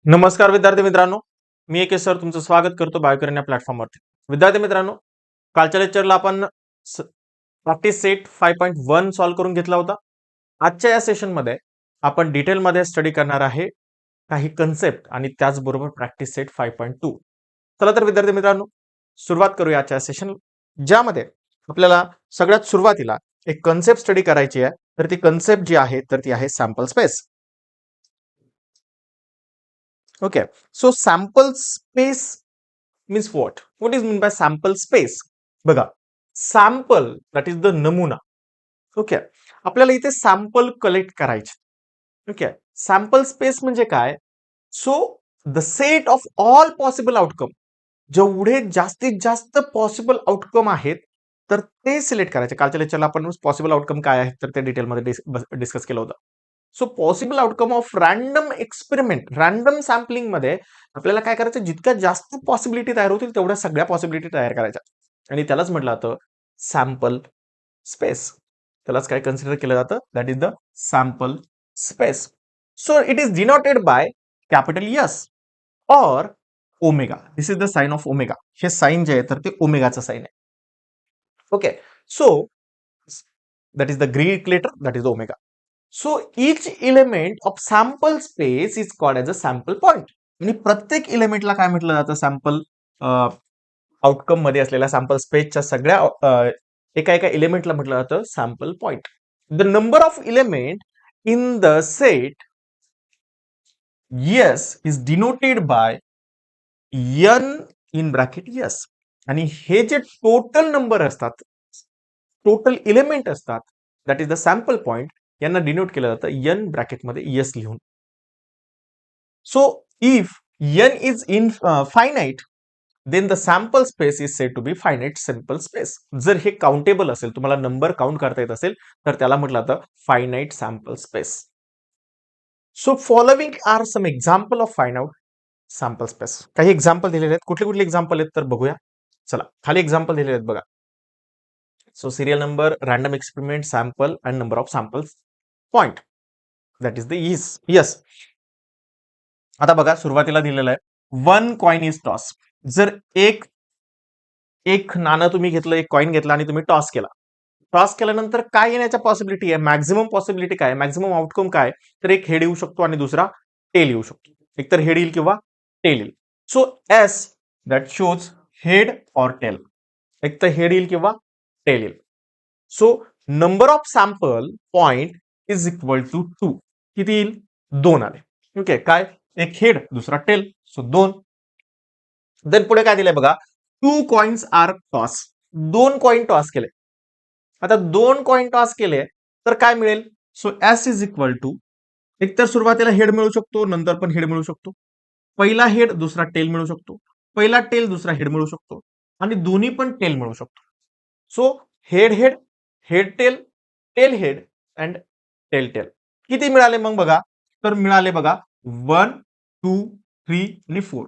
नमस्कार विद्यार्थी मित्रांनो, मी एके सर तुमचं स्वागत करतो बायोकरण या प्लॅटफॉर्मवरती. विद्यार्थी मित्रांनो, कालच्या लेक्चरला आपण प्रॅक्टिस सेट 5.1 सॉल्व्ह करून घेतला होता. आजच्या या सेशनमध्ये आपण डिटेलमध्ये स्टडी करणार आहे काही कन्सेप्ट आणि त्याचबरोबर प्रॅक्टिस सेट 5.2. चला तर विद्यार्थी मित्रांनो, सुरुवात करूया आजच्या सेशन, ज्यामध्ये आपल्याला सगळ्यात सुरुवातीला एक कन्सेप्ट स्टडी करायची आहे. तर ती कन्सेप्ट जी आहे तर ती आहे sample space. Okay, so sample space means what? What is mean by sample space? बघा, सॅम्पल दॅट इज द नमुना. ओके, आपल्याला इथे सॅम्पल कलेक्ट करायचे. ओके, सॅम्पल स्पेस म्हणजे काय? So the set of all possible outcome, जेवढे जास्तीत जास्त पॉसिबल आउटकम आहेत तर ते सिलेक्ट करायचे. कालच्या लेक्चरला आपण पॉसिबल आउटकम काय आहेत तर ते डिटेलमध्ये डिस्कस केलं होतं. So possible outcome of random experiment, random sampling मध्ये आपल्याला काय करायचं, जितक्या जास्त पॉसिबिलिटी तयार होतील तेवढ्या सगळ्या पॉसिबिलिटी तयार करायच्या, आणि त्यालाच म्हटलं जातं सॅम्पल स्पेस. त्यालाच काय कन्सिडर केलं जातं, that is the sample space. So it is denoted by capital S और omega. This is the sign of omega. हे साइन जे आहे तर ते ओमेगाचं साइन आहे. Okay, so that is the Greek letter, that is the omega. So each element of sample space is called as a sample point. आणि प्रत्येक इलेमेंटला काय म्हटलं जातं, सॅम्पल आउटकम मध्ये असलेल्या सॅम्पल स्पेसच्या सगळ्या एका एका इलेमेंटला म्हटलं जातं sample point. The number of element in the set S is denoted by n in bracket S. आणि हे जे टोटल नंबर असतात, टोटल इलेमेंट असतात, that is the sample point, यांना डिनोट केलं जातं एन ब्रॅकेटमध्ये यस लिहून. So if n is in finite, then the sample space is said to be finite sample space. जर हे काउंटेबल असेल, तुम्हाला नंबर काउंट करता येत असेल, तर त्याला म्हटलं जातं finite sample space. So following are some example of find out sample space. काही एक्झाम्पल दिलेले आहेत. कुठले कुठले एक्झाम्पल आहेत तर बघूया. चला, खाली एक्झाम्पल दिलेले आहेत बघा. So serial number, random experiment, sample and number of samples point, that is the yes. आता बघा, सुरुवातीला दिलेलं आहे वन कॉइन इज टॉस. जर एक एक नाणं तुम्ही घेतलं, एक कॉइन घेतला आणि तुम्ही टॉस केला. टॉस केल्यानंतर काय येण्याच्या पॉसिबिलिटी आहे, मॅक्झिमम पॉसिबिलिटी काय, मॅक्झिमम आउटकम काय, तर एक हेड येऊ शकतो आणि दुसरा टेल येऊ शकतो. एक तर हेड येईल किंवा टेल येईल. So S that shows head और टेल. एक तर हेड येईल किंवा टेल येईल. So number of sample point is equal to 2. किती येईल, 2 आले. ओके, काय, एक हेड दुसरा टेल, सो 2. देन पुढे काय दिलंय बघा, 2 coins are toss. 2 coin toss केले. आता 2 कॉइन टॉस केले तर काय मिळेल, so S is equal to, एक तर सुरुवातीला हेड मिळू शकतो, नंतर पण हेड मिळू शकतो. पहिला हेड दुसरा टेल मिळू शकतो, पहिला टेल दुसरा हेड मिळू शकतो, आणि दोन्ही पण टेल मिळू शकतो. So head head, head tail, tail head and tail tail. किती मिळाले मग बघा, तर मिळाले बघा 1 2 3 आणि 4.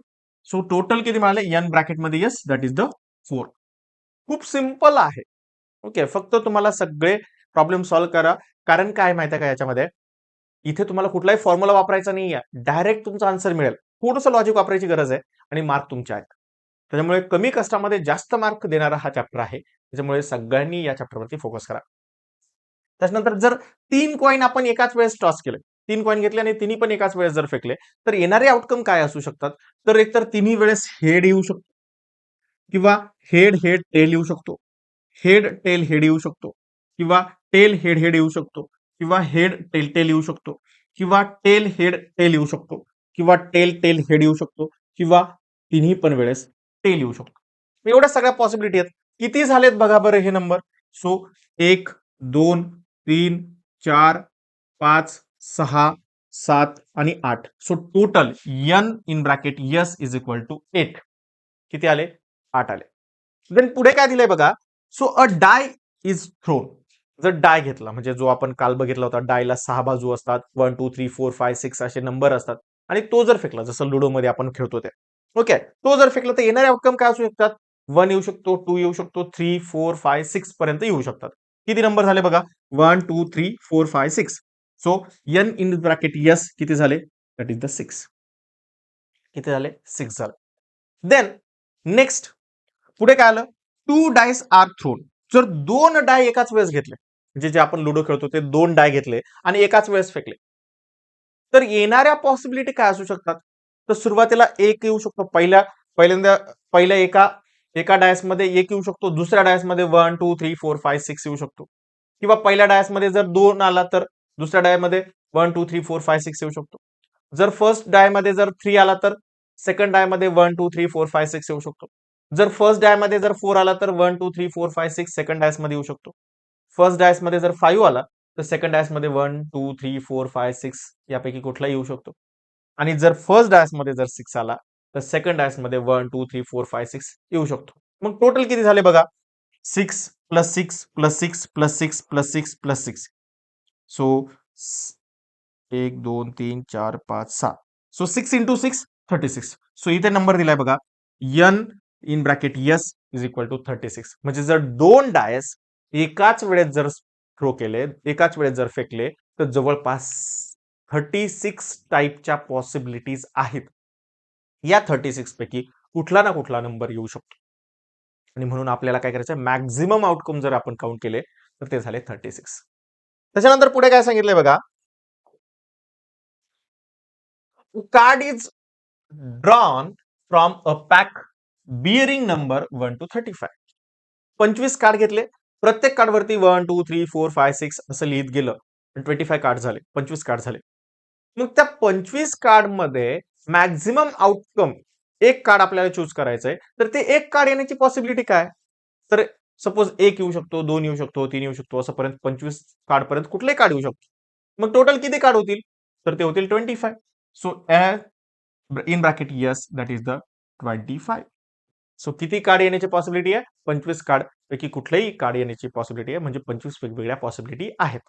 सो टोटल किती मिळाले, एन ब्रॅकेटमध्ये यस, दॅट इज द 4. खूप सिंपल आहे. ओके, फक्त तुम्हाला सगळे प्रॉब्लेम सॉल्व्ह करा. कारण काय माहिती आहे का, याच्यामध्ये इथे तुम्हाला कुठलाही फॉर्म्युला वापरायचा नाही आहे, डायरेक्ट तुमचा आन्सर मिळेल. थोडंसं लॉजिक वापरायची गरज आहे आणि मार्क तुमचे आहेत. त्याच्यामुळे कमी कष्टामध्ये जास्त मार्क देणारा हा चॅप्टर आहे. त्याच्यामुळे सगळ्यांनी या चॅप्टरवरती फोकस करा. त्याच्यानंतर जर 3 कॉइन आपण एकाच वेळेस टॉस केले, 3 कॉइन घेतले आणि तिन्ही पण एकाच वेळेस जर फेकले, तर येणारे आउटकम काय असू शकतात, तर एकतर तिन्ही वेळेस हेड येऊ शकतो, किंवा हेड हेड टेल येऊ शकतो, हेड टेल हेड येऊ शकतो, किंवा टेल हेड हेड येऊ शकतो, किंवा हेड टेल टेल येऊ शकतो, किंवा टेल हेड टेल येऊ शकतो, किंवा टेल टेल हेड येऊ शकतो, किंवा तिन्ही पण वेळेस टेल येऊ शकतो. एवढ्या सगळ्या पॉसिबिलिटी आहेत. किती झालेत बघा बरं हे नंबर. सो 1 2 3 4 5 6 7 आणि 8. So total n in bracket S is equal to 8. किती आले, 8 आले. देन पुढे काय दिलंय बघा, so a die is thrown. जर डाय घेतला, म्हणजे जो आपण काल बघितला होता, डायला 6 बाजू असतात, 1 2 3 4 5 6 असे नंबर असतात, आणि तो जर फेकला, जसं लुडो मध्ये आपण खेळतो ते, ओके, तो जर फेकला तर येणारे आउटकम काय असू शकतात, 1 येऊ शकतो, 2 येऊ शकतो, 3 4 5 6 पर्यंत येऊ शकतात. किती नंबर झाले बघा, 1 2 3 4 5 6. So n in bracket S किती झाले, दॅट इज द 6. किती झाले 6 झाले. देन नेक्स्ट पुढे काय आलं, 2 डायस आर थ्रोन. जर 2 डाय एकाच वेळेस घेतले, म्हणजे जे आपण लुडो खेळतो ते 2 डाय घेतले आणि एकाच वेळेस फेकले, तर येणाऱ्या पॉसिबिलिटी काय असू शकतात. तर सुरुवातीला एक येऊ शकतो, पहिल्या एका एका डायस मध्ये एक येऊ शकतो, दुसऱ्या डायस मध्ये 1 2 3 4 5 6 येऊ शकतो, किंवा पहिल्या डायस मध्ये जर 2 आला तर दुसऱ्या डाय मध्ये 1 2 3 4 5 6 येऊ शकतो. जर फर्स्ट डाय मध्ये जर 3 आला तर सेकंड डाय मध्ये 1 2 3 4 5 6 येऊ शकतो. जर फर्स्ट डाय मध्ये जर 4 आला तर 1 2 3 4 5 6 सेकंड डायस मध्ये येऊ शकतो. फर्स्ट डायस मध्ये जर 5 आला तर सेकंड डायस मध्ये 1 2 3 4 5 6 यापैकी कुठलाही येऊ शकतो. आणि जर फर्स्ट डायस मध्ये जर 6 आला तर सेकंड डायस मध्ये 1 2 3 4 5 6 येऊ शकतो. मग टोटल किती झाले बघा, 6 plus 6 plus 6 plus 6 plus 6 plus 6. So 1 2 3 4 5 6. So 6 into 6 36. So इथे नंबर दिलाय बघा, n in bracket S is equal to 36. म्हणजे जर 2 डायस एकाच वेळेस जर थ्रो केले, एकाच वेळेस जर फेकले, तर जवळपास 36 टाईपच्या पॉसिबिलिटीज आहेत. या 36 पैकी कुठला ना कुठला नंबर येऊ शकतो. आणि म्हणून आपल्याला काय करायचं, मॅक्झिमम आउटकम जर आपण काउंट केले तर ते झाले 36. त्याच्यानंतर पुढे काय सांगितलंय बघा, card is drawn from a pack bearing number 1 to 35. 25 card घेतले, प्रत्येक कार्ड वरती 1 2 3 4 5 6 असं लिहित गेलं, 25 कार्ड झाले, 25 कार्ड झाले. मग त्या 25 कार्ड मध्ये मॅक्झिमम आउटकम एक कार्ड आपल्याला चूज करायचंय, तर ते एक कार्ड येण्याची पॉसिबिलिटी काय. तर सपोज 1 येऊ शकतो, 2 येऊ शकतो, 3 येऊ शकतो, असं पर्यंत 25 कार्ड पर्यंत कुठलेही कार्ड येऊ शकतो. मग टोटल किती कार्ड होतील, तर ते होतील 25. So in bracket yes that is the 25. So किती कार्ड येण्याची पॉसिबिलिटी आहे, 25 कार्ड पैकी कुठलेही कार्ड येण्याची पॉसिबिलिटी आहे, म्हणजे 25 वेगवेगळ्या पॉसिबिलिटी आहेत.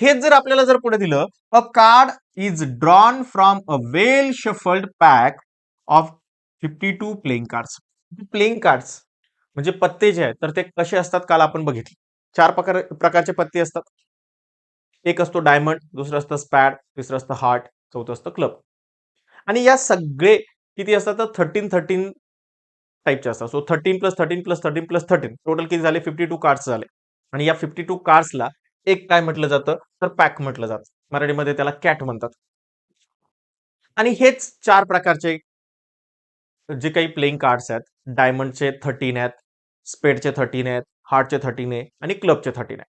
हेच जर आपल्याला जर पुढे दिलं, अ card is drawn from a well shuffled pack of 52 playing cards. Playing cards म्हणजे पत्ते जे आहेत तर ते कसे असतात, काल आपण बघितले. 4 प्रकारचे पत्ते असतात. एक असतो डायमंड, दुसरं असतं स्पॅड, तिसरं असतं हार्ट, चौथं असतं क्लब. आणि या सगळे किती असतात, तर 13 टाईपचे असतात. सो 13 + 13 + 13 + 13 टोटल किती झाले, 52 कार्ड्स झाले. आणि या 52 कार्ड्सला एक काय म्हटलं जातं, तर पॅक म्हटलं जातं. मराठीमध्ये त्याला कॅट म्हणतात. आणि हेच 4 प्रकारचे जे काही प्लेइंग कार्ड्स आहेत, डायमंडचे 13 आहेत, स्पेडचे 13 आहेत, हार्टचे 13 आहे आणि क्लबचे 13 आहे.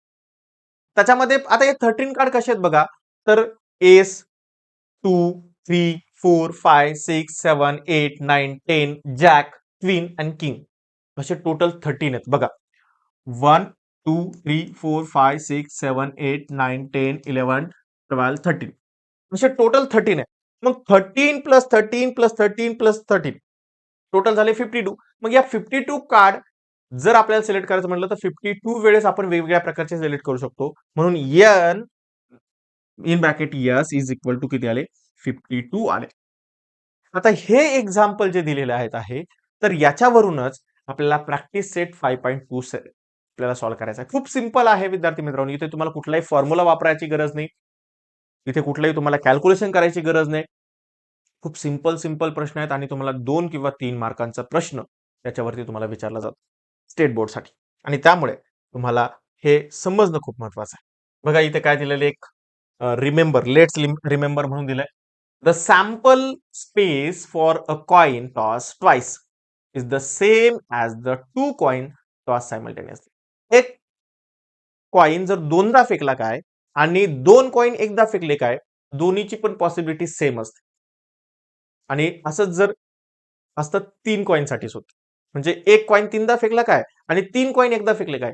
त्याच्यामध्ये आता हे 13 कार्ड कसे आहेत बघा, तर एस 2 3 4 5 6 7 8 9 10 जॅक, क्वीन आणि किंग, असे टोटल 13 आहेत बघा. 1 2 3 4 5 6 7 8 9 10 11 12 13 असे टोटल 13 आहे. मग 13 + 13 + 13 + 13 टोटल झाले 52. मग या 52 कार्ड जर आपल्याला सिलेक्ट करायचं म्हटलं तर 52 वेळेस आपण वेगवेगळ्या प्रकारचे सिलेक्ट करू शकतो. म्हणून n in bracket S is equal to किती आले, 52 आले. आता हे एक्झाम्पल जे दिलेले आहेत आहे, तर याच्यावरूनच आपल्याला प्रॅक्टिस सेट 5.2 आपल्याला सॉल्व्ह करायचा आहे. खूप सिंपल आहे विद्यार्थी मित्रांनो. इथे तुम्हाला कुठलाही फॉर्म्युला वापरायची गरज नाही, इथे कुठलाही तुम्हाला कॅल्क्युलेशन करायची गरज नाही. खूप सिंपल प्रश्न आहेत आणि तुम्हाला 2 किंवा 3 मार्कांचा प्रश्न त्याच्यावरती तुम्हाला विचारला जातो स्टेट बोर्डसाठी. आणि त्यामुळे तुम्हाला हे समजणं खूप महत्वाचं आहे. बघा इथे काय दिलेलं, एक रिमेंबर, लेट्स रिमेंबर म्हणून दिलंय. The sample space for a coin toss twice is the same as the 2 coin toss simultaneously. एक कॉइन जर दोनदा फेकला काय आणि 2 कॉइन एकदा फेकले काय, दोन्हीची पण पॉसिबिलिटी सेम असते. आणि असंच जर असतं 3 कॉइन साठी सुद्धा, म्हणजे एक कॉइन 3दा फेकला काय आणि 3 कॉइन एकदा फेकले काय,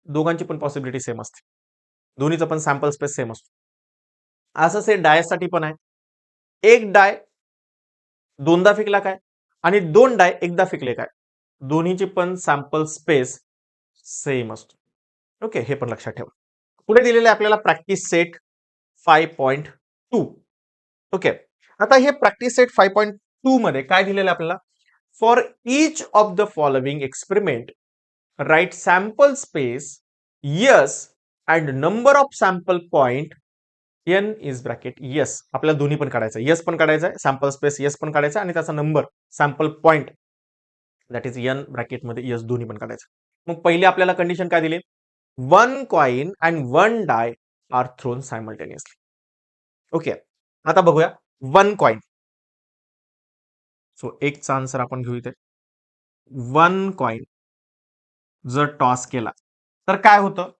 दोघांची पण पॉसिबिलिटी सेम असते. दोन्हीचा पण सॅम्पल स्पेस सेम असतो. असंच हे डायसाठी पण आहे. एक डाय दोनदा फेकला काय आणि 2 डाय एकदा फेकले काय, दोन्हीची पण सॅम्पल स्पेस सेम असतो. ओके, हे पण लक्षात ठेवा. पुढे दिलेले आपल्याला प्रॅक्टिस सेट 5.2. ओके, आता हे प्रॅक्टिस सेट 5.2 मध्ये काय दिलेलं आपल्याला, for each of the following experiment write sample space S and number of sample point n is bracket S, आपल्याला दोन्ही पण काढायचं, यस पण काढायचं आहे, सॅम्पल स्पेस यस पण काढायचा आणि त्याचा number sample point that is n ब्रॅकेटमध्ये यस दोन्ही पण काढायचं. मग पहिले आपल्याला कंडिशन काय दिली, one coin and one die are thrown simultaneously. Okay, आता बघूया वन कॉइन. सो एकचा आन्सर आपण घेऊ इथे. वन कॉइन जर टॉस केला तर काय होतं,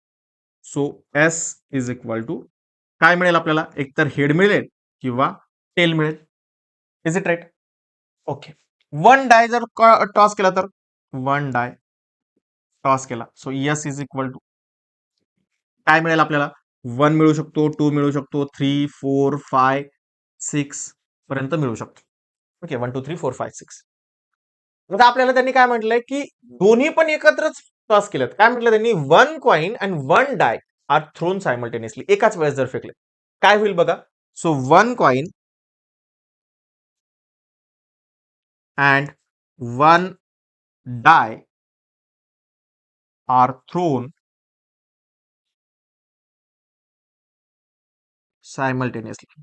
so S is equal to काय मिळेल आपल्याला, एकतर हेड मिळेल किंवा टेल मिळेल. Is it right? Okay. One die जर टॉस केला तर वन डाय टॉस केला, so S is equal to काय मिळेल आपल्याला, वन मिळू शकतो, टू मिळू शकतो, 3 4 5 6 पर्यंत मिळू शकतो. ओके, 1 2 3 4 5 6. आता आपल्याला त्यांनी काय म्हटलंय की दोन्ही पण एकत्रच टॉस केलेत. काय म्हटलं त्यांनी, one coin and one die are thrown simultaneously, एकाच वेळेस जर फेकले काय होईल बघा. So one coin and one die are thrown simultaneously.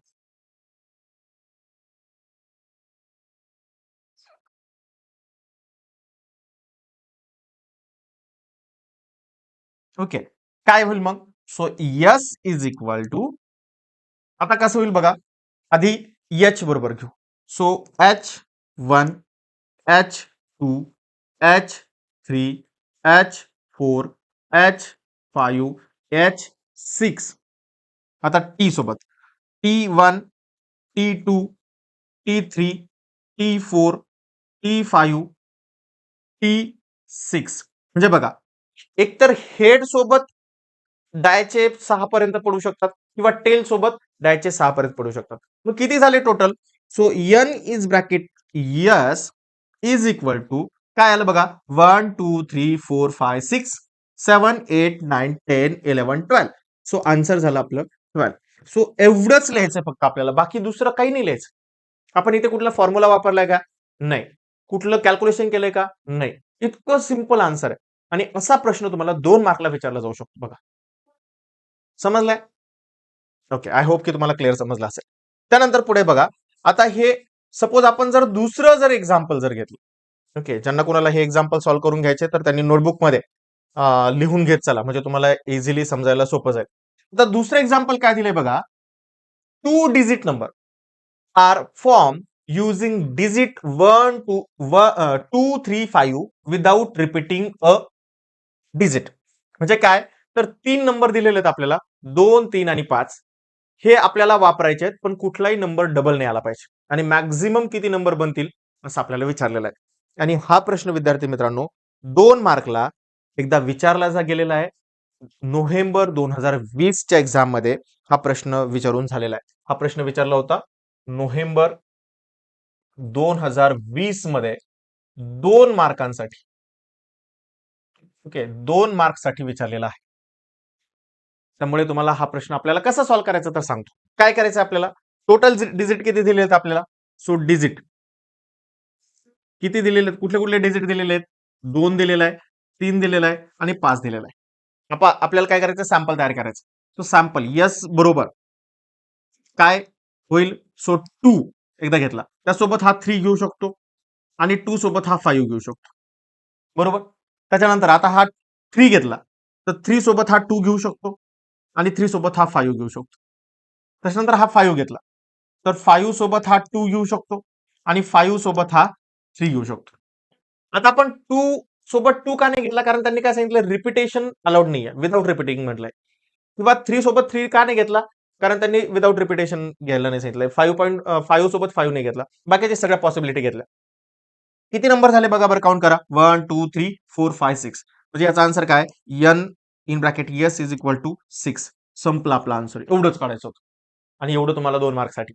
Okay, काय होईल मग, so S is equal to, आता कसं होईल बघा, आधी एच बरोबर घेऊ. So H1 H2 H3 H4 H5 H6. आता टी सोबत T1 T2 T3 T4 T5 T6. म्हणजे बघा, एकतर हेड सोबत डायचे 6 पर्यंत पडू शकतात किंवा टेल सोबत डायचे 6 पर्यंत पडू शकतात. मग किती झाले total, so n is bracket S is equal to काय आलं बघा, 1 2 3 4 5 6 7 8 9 10 11 12. सो आन्सर झालं आपलं 12. सो एवढंच लिहायचं फक्त आपल्याला, बाकी दुसरं काही नाही लिहायचं. आपण इथे कुठला फॉर्म्युला वापरलाय का, नाही. कुठलं कॅल्क्युलेशन केलंय का, नाही. इतकं सिंपल आन्सर आहे आणि असा प्रश्न तुम्हाला 2 मार्कला विचारला जाऊ शकतो बघा. समजलंय? ओके, आय होप की तुम्हाला क्लिअर समजलं असेल. त्यानंतर पुढे बघा, आता हे सपोज आपण जर दुसरं जर एक्झाम्पल जर घेतलं, ओके, ज्यांना कोणाला हे एक्झाम्पल सॉल्व्ह करून घ्यायचे तर त्यांनी नोटबुकमध्ये लिहून घेत चला, म्हणजे तुम्हाला इझिली समजायला सोपं जाईल. आता दुसरं एक्झाम्पल काय दिलंय बघा, 2 digit number are form using digit 1 2 3 5 without repeating a digit. म्हणजे काय, तर 3 नंबर दिलेले आहेत आपल्याला, 2 3 आणि 5. हे आपल्याला वापरायचे आहेत, पण कुठलाही नंबर डबल नाही आला पाहिजे आणि मॅक्झिमम किती नंबर बनतील असं आपल्याला विचारलेलं आहे. आणि हा प्रश्न विद्यार्थी मित्रांनो 2 मार्कला एकदा विचारला गेलेला आहे. नोव्हेंबर 2020च्या एक्झाम मध्ये हा प्रश्न विचारून झालेला आहे. हा प्रश्न विचारला होता नोव्हेंबर 2020 मध्ये 2 मार्कांसाठी. ओके, 2 मार्क्ससाठी विचारलेला आहे. त्यामुळे तुम्हाला हा प्रश्न आपल्याला कसा सॉल्व्ह करायचा तर सांगतो. काय करायचं आपल्याला, टोटल डिजिट किती दिले आहेत आपल्याला, सो डिजिट किती दिलेले आहेत, कुठले कुठले डिजिट दिलेले आहेत, 2 दिलेला आहे, 3 दिलेला आहे आणि 5 दिलेला आहे. आपल्याला काय करायचं, सॅम्पल तयार करायचं. तो सॅम्पल यस बरोबर काय होईल, सो 2 एकदा घेतला, त्यासोबत हा 3 घेऊ शकतो आणि 2 सोबत हा 5 घेऊ शकतो, बरोबर. त्याच्यानंतर आता हा 3 घेतला तर 3 सोबत हा 2 घेऊ शकतो आणि 3 सोबत हा 5 घेऊ शकतो. त्याच्यानंतर हा 5 घेतला तर 5 सोबत हा 2 घेऊ शकतो आणि 5 सोबत हा 3 घेऊ शकतो. आता आपण 2 सोबत 2 का नाही घेतला, कारण त्यांनी काय सांगितलं, रिपिटेशन अलाउड नाहीये, विदाउट रिपिटिंग म्हटलंय. किंवा 3 सोबत 3 का नाही घेतला, कारण त्यांनी विदाउट रिपिटेशन घ्यायला नाही सांगितलंय. 5 सोबत 5 नाही घेतला, बाकीच्या सगळ्या पॉसिबिलिटी घेतल्या. किती नंबर झाले बघा बरं, काउंट करा, 1 2 3 4 5 6. म्हणजे याचा आन्सर काय, n in bracket S is equal to 6. संपला आपला आन्सर, एवढंच काढायचं होतं आणि एवढं तुम्हाला 2 मार्कसाठी.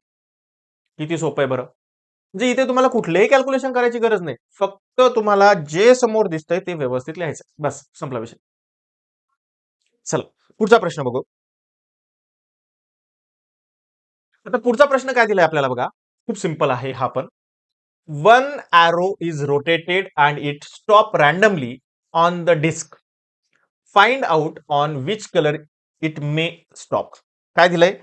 किती सोपं आहे बरं. म्हणजे इथे तुम्हाला कुठलेही कॅल्क्युलेशन करायची गरज नाही, फक्त तुम्हाला जे समोर दिसतंय ते व्यवस्थित लिहायचं, बस संपला विषय. चला पुढचा प्रश्न बघू. आता पुढचा प्रश्न काय दिलाय आपल्याला बघा, खूप सिंपल आहे हा पण. One arrow is rotated and it stop randomly on the disk. Find out on which color it may stop. काय दिलंय,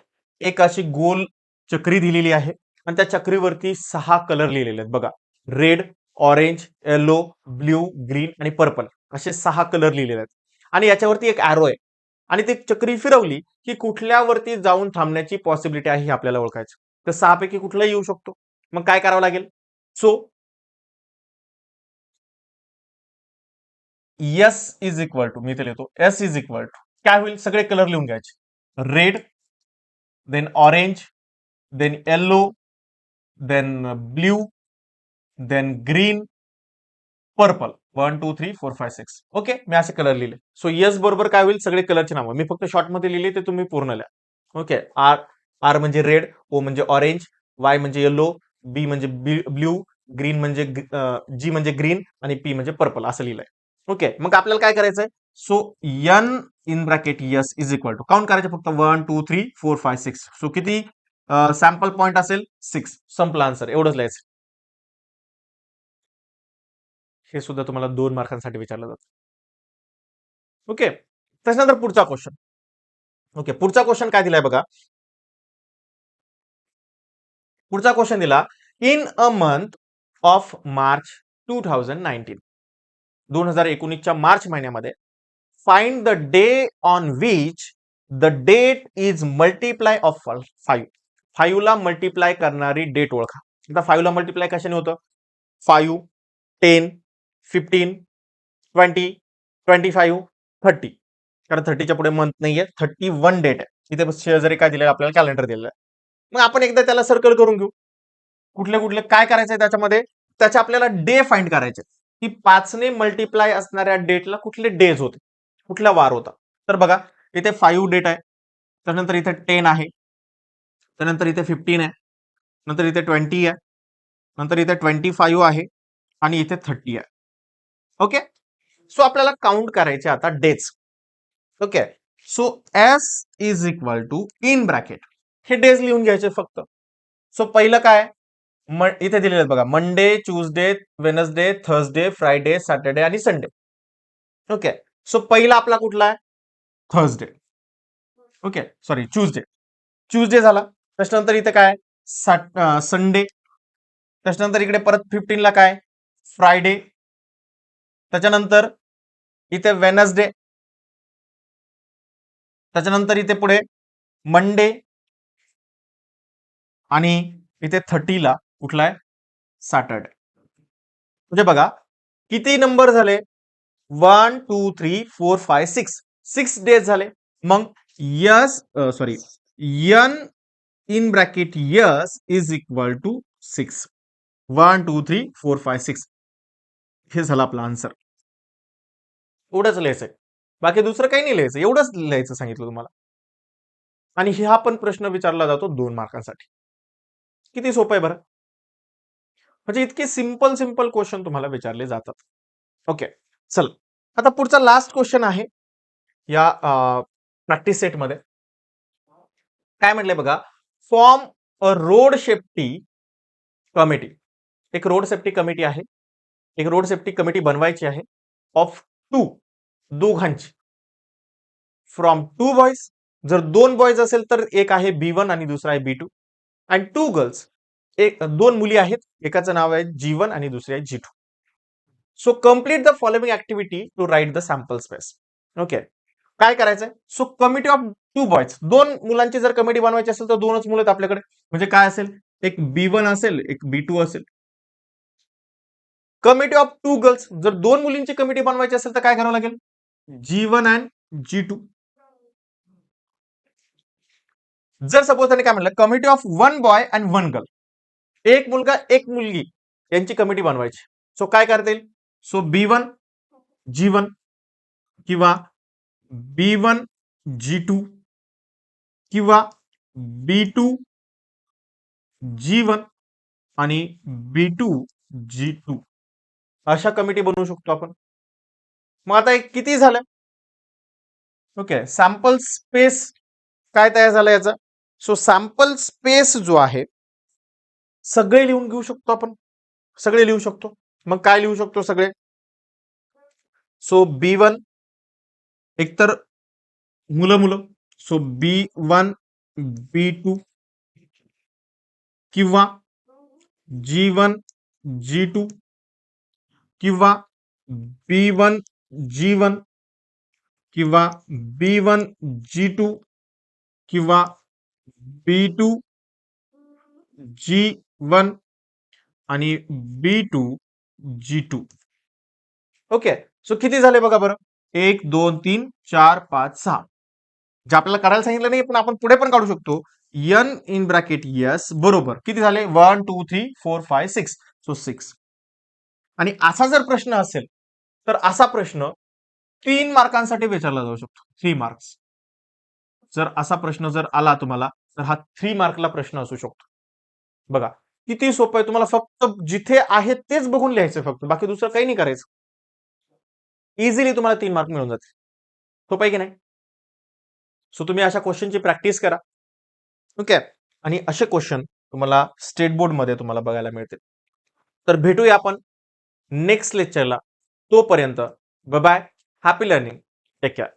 एक अशी गोल चक्री दिलेली आहे आणि त्या चक्रीवरती 6 कलर लिहिलेले आहेत बघा. Red, orange, yellow, blue, green आणि पर्पल असे 6 कलर लिहिलेले आहेत आणि याच्यावरती एक ॲरो आहे आणि ती चक्री फिरवली की कुठल्यावरती जाऊन थांबण्याची पॉसिबिलिटी आहे हे आपल्याला ओळखायचं. तर 6 पैकी कुठलाही येऊ शकतो. मग काय करावं लागेल? So S is equal to, मी ते लिहितो, एस इज इक्वल टू काय होईल? सगळे कलर लिहून घ्यायचे. Red, then orange, then yellow, then blue, then green, purple. 1 2 3 4 5 6. Okay, मी असे कलर लिहिले. सो येस बरोबर काय होईल? सगळे कलरचे नावं मी फक्त शॉर्ट मध्ये लिहिले, ते तुम्ही पूर्ण लिहा. ओके, आर, आर म्हणजे रेड, ओ म्हणजे ऑरेंज, वाय म्हणजे येलो, बी म्हणजे ब्ल्यू, ग्रीन म्हणजे जी म्हणजे ग्रीन आणि पी म्हणजे पर्पल असं लिहिलंय. ओके, मग आपल्याला काय करायचंय? So n in bracket S is equal to count करायचे फक्त 1 2 3 4 5 6. सो किती सॅम्पल पॉइंट असेल? 6. संपला आन्सर, एवढंच लिहायचं. हे सुद्धा तुम्हाला 2 मार्कांसाठी विचारलं जातं. ओके, त्याच्यानंतर पुढचा क्वेश्चन. ओके, पुढचा क्वेश्चन काय दिलाय बघा. पुढचा क्वेश्चन दिला, in a month of March 2019, 2019च्या मार्च महिन्यामध्ये find the day on which the date is multiply of 5. 5 ला मल्टिप्लाय करणारी डेट ओळखा. आता 5 ला मल्टिप्लाय कशाने होतं? 5, 10, 15, 20, 25, 30. कारण 30च्या पुढे मंथ नाहीये, 31 डेट आहे. इथे शेजारी काय दिलेलं आपल्याला? कॅलेंडर दिलेलं आहे. मग आपण एकदा त्याला सर्कल करून घेऊ. कुठले कुठले काय करायचंय त्याच्यामध्ये? त्याच्या आपल्याला डे फाइंड करायचे की 5ने मल्टिप्लाय असणाऱ्या डेटला कुठले डेज होते, कुठला वार होता. तर बघा, इथे 5 डेट आहे, त्यानंतर इथे 10 आहे, त्यानंतर इथे 15 आहे, नंतर इथे 20 आहे, नंतर इथे 25 आहे आणि इथे 30 आहे. ओके, सो आपल्याला काउंट करायचे आता days. Okay, so S is equal to in bracket हे डेज लिहून घ्यायचे फक्त. सो पहिलं काय? इथे दिलेले आहेत बघा, Monday, Tuesday, Wednesday, Thursday, Friday, Saturday आणि संडे. ओके, सो पहिला आपला कुठला आहे? Thursday. Okay, sorry, Tuesday. Tuesday झाला. त्याच्यानंतर इथे काय? संडे. त्याच्यानंतर इकडे परत 15 ला काय? फ्रायडे. त्याच्यानंतर इथे वेनसडे. त्याच्यानंतर इथे पुढे मंडे आणि इथे 30 ला कुठला आहे? सॅटर्डे. म्हणजे बघा किती नंबर झाले? 1 2 3 4 5 6. 6 डेज झाले. मग S, sorry, n in bracket S is equal to 6. 1 2 3 4 5 6 हे झालं आपला आन्सर. एवढंच लिहायचंय, बाकी दुसरं काही नाही लिहायचं, एवढंच लिहायचं सांगितलं तुम्हाला. आणि हा पण प्रश्न विचारला जातो 2 मार्कांसाठी. किती सोपं आहे बरं. म्हणजे इतके सिंपल सिंपल क्वेश्चन तुम्हाला विचारले जातात. ओके, चल आता पुढचा लास्ट क्वेश्चन आहे या प्रॅक्टिस सेटमध्ये. काय म्हटलंय बघा, form a road safety committee. एक रोड सेफ्टी कमिटी आहे, एक रोड सेफ्टी कमिटी बनवायची आहे ऑफ 2, दोघांची, फ्रॉम 2 बॉयज. जर 2 बॉयज असेल तर एक आहे B1 आणि दुसरा आहे B2, अँड 2 गर्ल्स, एक 2 मुली आहेत, एकाचं नाव आहे G1 आणि दुसरी आहे G2. So complete the following activity to write the sample space. Okay, काय करायचंय? सो कमिटी ऑफ 2 बॉयज, 2 मुलांची जर कमिटी बनवायची असेल तर 2च मुलं आहेत आपल्याकडे. म्हणजे काय असेल? एक B1 असेल, एक B2 असेल. कमिटी ऑफ 2 गर्ल्स, जर 2 मुलींची कमिटी बनवायची असेल तर काय करावं लागेल? G1 and G2. जर सपोज त्याने काय म्हणलं, committee of 1 boy and 1 girl, एक मुलगा एक मुलगी यांची कमिटी बनवायची. सो काय करता येईल? सो B1 G1 किंवा B1 G2 किंवा B2 G1 आणि B2 G2 अशा कमिटी बनवू शकतो आपण. मग आता एक किती झालं? ओके, सॅम्पल स्पेस काय तयार झालं याचा? सो सॅम्पल स्पेस जो आहे सगळे लिहून घेऊ शकतो आपण, सगळे लिहू शकतो. मग काय लिहू शकतो सगळे? सो B1 एकतर मुलं मुलं, सो B1 B2 किंवा G1 G2 किंवा B1 G1 किंवा B1 G2 किंवा B2 G1 आणि B2 G2. ओके. सो किती झाले बघा बरं. 1 2 3 4 5 6. जे आपल्याला करायला सांगितलं नाही पण आपण पुढे पण काढू शकतो. n इन ब्रॅकेट यस बरोबर किती झाले 1 2 3 4 5 6. सो 6. आणि असा जर प्रश्न असेल तर असा प्रश्न 3 मार्कांसाठी विचारला जाऊ शकतो. 3 मार्क्स. जर असा प्रश्न जर आला तुम्हाला तर हा 3 मार्कला प्रश्न असू शकतो. बघा किती सोपं आहे. तुम्हाला फक्त जिथे आहे तेच बघून लिहायचं फक्त बाकी दुसरं काही नाही करायचं. इझिली तुम्हाला 3 मार्क मिळून जातील. सोपं आहे की नाही. सो तुम्ही अशा क्वेश्चनची प्रॅक्टिस करा. ओके. आणि असे क्वेश्चन तुम्हाला स्टेट बोर्ड मध्ये तुम्हाला बघायला मिळतील. तर भेटूया आपण नेक्स्ट लेक्चरला. तोपर्यंत bye bye. Happy learning. Take care.